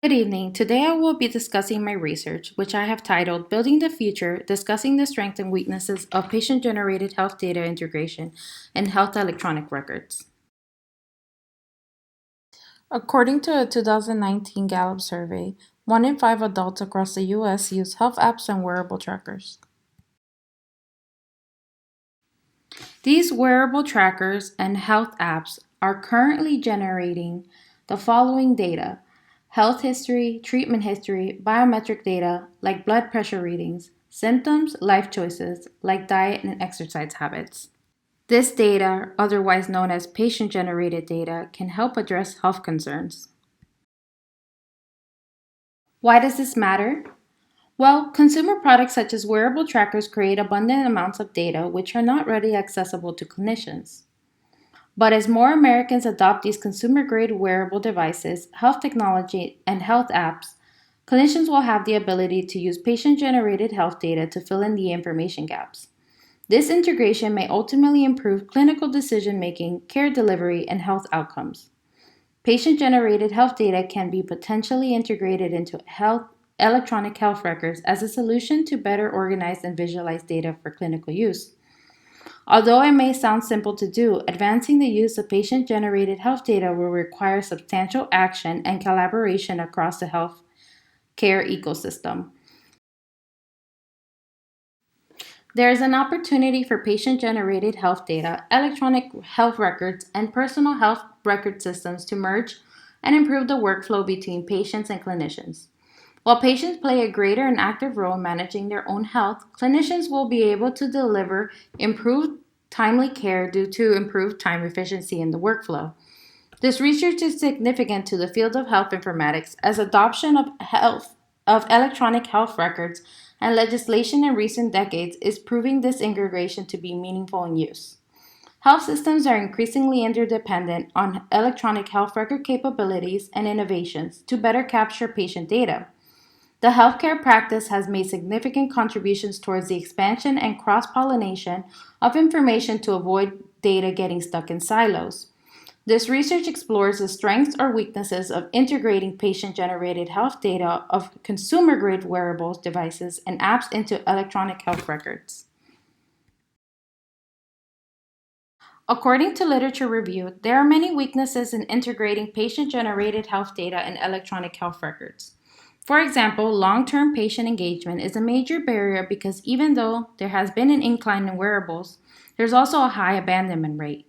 Good evening. Today I will be discussing my research, which I have titled Building the Future, Discussing the Strengths and Weaknesses of Patient-Generated Health Data Integration in Health Electronic Records. According to a 2019 Gallup survey, 1 in 5 adults across the U.S. use health apps and wearable trackers. These wearable trackers and health apps are currently generating the following data: health history, treatment history, biometric data like blood pressure readings, symptoms, life choices like diet and exercise habits. This data, otherwise known as patient generated data, can help address health concerns. Why does this matter? Well, consumer products such as wearable trackers create abundant amounts of data which are not readily accessible to clinicians. But as more Americans adopt these consumer grade wearable devices, health technology, and health apps, clinicians will have the ability to use patient generated health data to fill in the information gaps. This integration may ultimately improve clinical decision making, care delivery, and health outcomes. Patient generated health data can be potentially integrated into electronic health records as a solution to better organize and visualize data for clinical use. Although it may sound simple to do, advancing the use of patient generated health data will require substantial action and collaboration across the health care ecosystem. There is an opportunity for patient generated health data, electronic health records, and personal health record systems to merge and improve the workflow between patients and clinicians. While patients play a greater and active role in managing their own health, clinicians will be able to deliver improved timely care due to improved time efficiency in the workflow. This research is significant to the field of health informatics as adoption of electronic health records and legislation in recent decades is proving this integration to be meaningful in use. Health systems are increasingly interdependent on electronic health record capabilities and innovations to better capture patient data. The healthcare practice has made significant contributions towards the expansion and cross pollination of information to avoid data getting stuck in silos. This research explores the strengths or weaknesses of integrating patient generated health data of consumer grade wearables devices and apps into electronic health records. According to literature review, there are many weaknesses in integrating patient generated health data in electronic health records. For example, long term patient engagement is a major barrier because even though there has been an incline in wearables, there's also a high abandonment rate.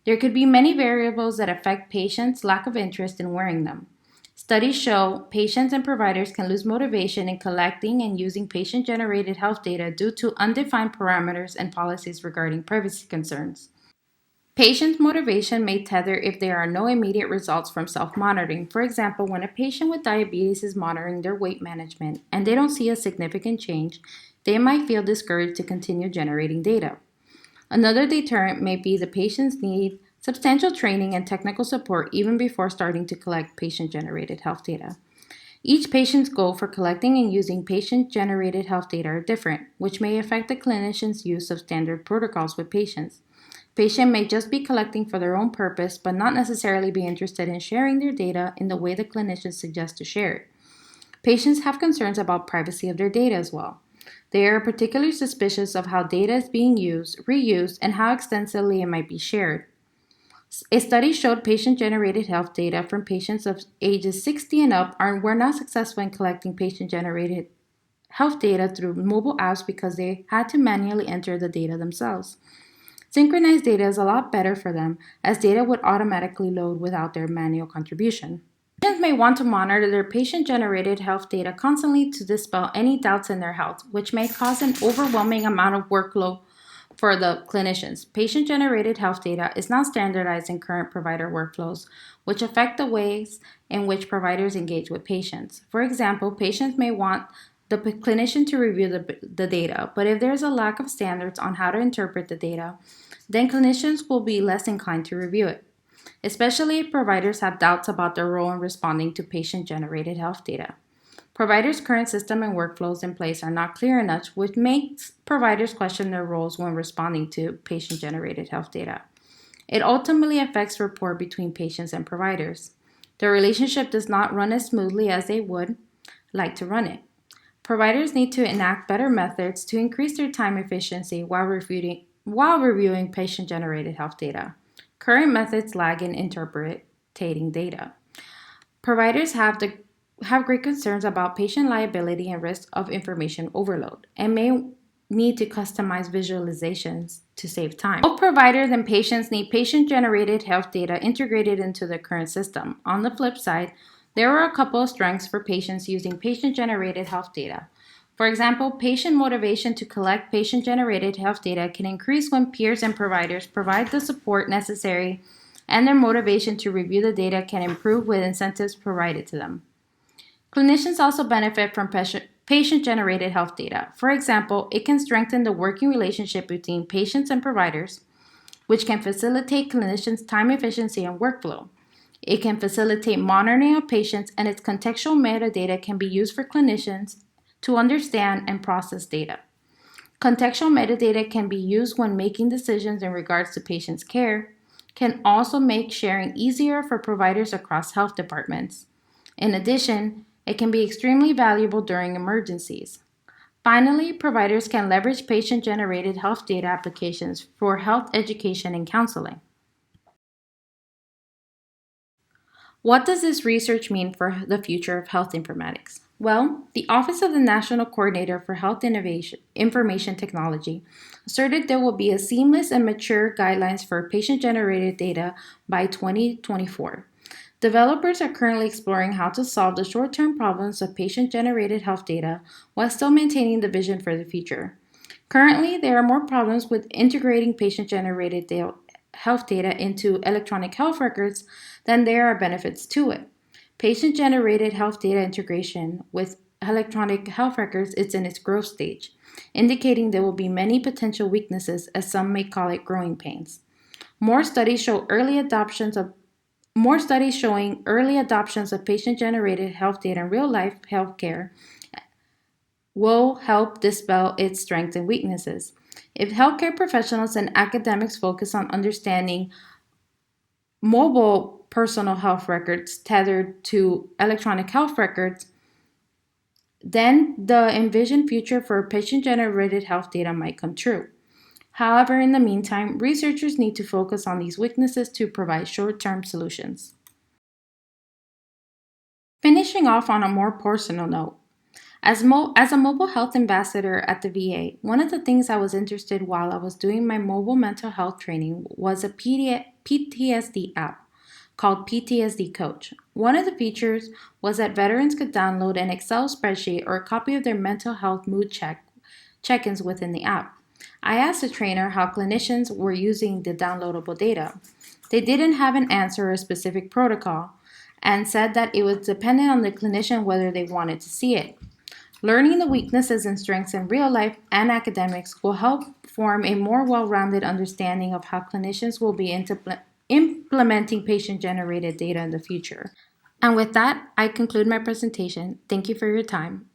There could be many variables that affect patients' lack of interest in wearing them. Studies show patients and providers can lose motivation in collecting and using patient generated health data due to undefined parameters and policies regarding privacy concerns. Patients' motivation may tether if there are no immediate results from self monitoring. For example, when a patient with diabetes is monitoring their weight management and they don't see a significant change, they might feel discouraged to continue generating data. Another deterrent may be the patients need substantial training and technical support even before starting to collect patient generated health data. Each patient's goal for collecting and using patient generated health data are different, which may affect the clinician's use of standard protocols with patients. Patient may just be collecting for their own purpose, but not necessarily be interested in sharing their data in the way the clinician suggests to share it. Patients have concerns about privacy of their data as well. They are particularly suspicious of how data is being used, reused, and how extensively it might be shared. A study showed patient-generated health data from patients of ages 60 and up were not successful in collecting patient-generated health data through mobile apps because they had to manually enter the data themselves. Synchronized data is a lot better for them, as data would automatically load without their manual contribution. Patients may want to monitor their patient-generated health data constantly to dispel any doubts in their health, which may cause an overwhelming amount of workload for the clinicians. Patient-generated health data is not standardized in current provider workflows, which affect the ways in which providers engage with patients. For example, patients may want the clinician to review the data, but if there's a lack of standards on how to interpret the data, then clinicians will be less inclined to review it, especially if providers have doubts about their role in responding to patient-generated health data. Providers' current system and workflows in place are not clear enough, which makes providers question their roles when responding to patient-generated health data. It ultimately affects rapport between patients and providers. The relationship does not run as smoothly as they would like to run it. Providers need to enact better methods to increase their time efficiency while reviewing patient-generated health data. Current methods lag in interpreting data. Providers have great concerns about patient liability and risk of information overload and may need to customize visualizations to save time. Both providers and patients need patient-generated health data integrated into the current system. On the flip side, there are a couple of strengths for patients using patient-generated health data. For example, patient motivation to collect patient-generated health data can increase when peers and providers provide the support necessary, and their motivation to review the data can improve with incentives provided to them. Clinicians also benefit from patient-generated health data. For example, it can strengthen the working relationship between patients and providers, which can facilitate clinicians' time efficiency and workflow. It can facilitate monitoring of patients, and its contextual metadata can be used for clinicians to understand and process data. Contextual metadata can be used when making decisions in regards to patients' care, can also make sharing easier for providers across health departments. In addition, it can be extremely valuable during emergencies. Finally, providers can leverage patient-generated health data applications for health education and counseling. What does this research mean for the future of health informatics? Well, the Office of the National Coordinator for Health Information Technology asserted there will be a seamless and mature guidelines for patient-generated data by 2024. Developers are currently exploring how to solve the short-term problems of patient-generated health data while still maintaining the vision for the future. Currently, there are more problems with integrating patient-generated health data into electronic health records than there are benefits to it. Patient-generated health data integration with electronic health records is in its growth stage, indicating there will be many potential weaknesses, as some may call it growing pains. More studies showing early adoptions of patient-generated health data in real-life healthcare will help dispel its strengths and weaknesses. If healthcare professionals and academics focus on understanding mobile personal health records tethered to electronic health records, then the envisioned future for patient-generated health data might come true. However, in the meantime, researchers need to focus on these weaknesses to provide short-term solutions. Finishing off on a more personal note, as a mobile health ambassador at the VA, one of the things I was interested in while I was doing my mobile mental health training was a PTSD app called PTSD Coach. One of the features was that veterans could download an Excel spreadsheet or a copy of their mental health mood check-ins within the app. I asked the trainer how clinicians were using the downloadable data. They didn't have an answer or a specific protocol and said that it was dependent on the clinician whether they wanted to see it. Learning the weaknesses and strengths in real life and academics will help form a more well-rounded understanding of how clinicians will be implementing patient-generated data in the future. And with that, I conclude my presentation. Thank you for your time.